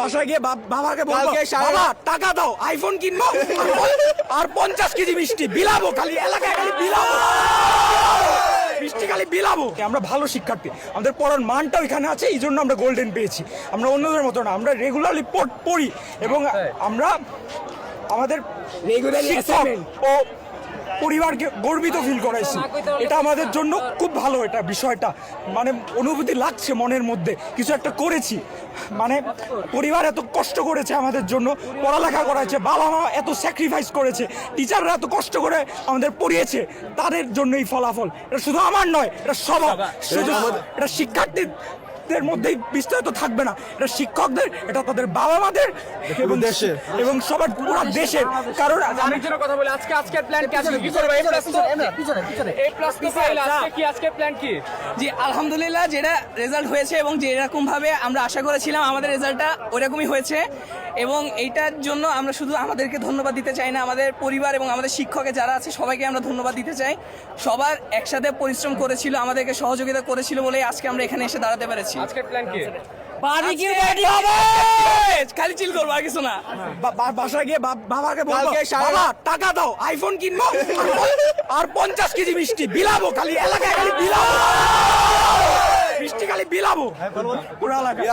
বাসায় গিয়ে বাবাকে বলবো, বাবা টাকা দাও, আইফোন কিনবো আর 50 কেজি মিষ্টি বিলাবো, খালি এলাকায় খালি বিলাবো, মিষ্টি খালি বিলাবো। আমরা ভালো শিক্ষার্থী, আমাদের পড়ার মানটাও এখানে আছে, এই জন্য আমরা গোল্ডেন পেয়েছি। আমরা অন্যদের মতো না, আমরা রেগুলারলি পড়ি এবং আমরা আমাদের শিক্ষক ও পরিবারকে গর্বিত ফিল করাইছি। এটা আমাদের জন্য খুব ভালো, এটা বিষয়টা মানে অনুভূতি লাগছে মনের মধ্যে, কিছু একটা করেছি। মানে পরিবার এত কষ্ট করেছে আমাদের জন্য, পড়ালেখা করেছে, বাবা মা এত স্যাক্রিফাইস করেছে, টিচাররা এত কষ্ট করে আমাদের পড়িয়েছে, তাদের জন্য এই ফলাফল। এটা শুধু আমার নয়, এটা সবার, শুধু এটা শিক্ষার্থীদের মধ্যেই বিস্তারিত থাকবে না, এটা শিক্ষকদের, এটা তাদের বাবা মাদের এবং দেশের এবং সবার পুরো দেশের। কারণ অনেকজনের কথা বলে আজকের প্ল্যান কি আছে? কি করবে? এই প্লাস তো ফাইল আজকে কি, আজকের প্ল্যান কি? জি আলহামদুলিল্লাহ, যেটা রেজাল্ট হয়েছে এবং যেরকম ভাবে আমরা আশা করেছিলাম আমাদের রেজাল্টটা ওইরকমই হয়েছে। এবং এইটার জন্য আমরা শুধু আমাদেরকে ধন্যবাদ দিতে চাই না, আমাদের পরিবার এবং আমাদের শিক্ষকে যারা আছে সবাইকে আমরা ধন্যবাদ দিতে চাই। সবার একসাথে পরিশ্রম করেছিল, আমাদেরকে সহযোগিতা করেছিল বলে আজকে আমরা এখানে এসে দাঁড়াতে পেরেছি। আজকের প্ল্যান কি? খালি চিল করবো আর কিছু না। বাসায় গিয়ে বাবাকে বলবো, বাবা টাকা দাও, আইফোন কিনবো আর 50 কেজি মিষ্টি বিলাবো, খালি এলাকায় খালি বিলাবো, মিষ্টি খালি বিলাবো পুরো এলাকায়।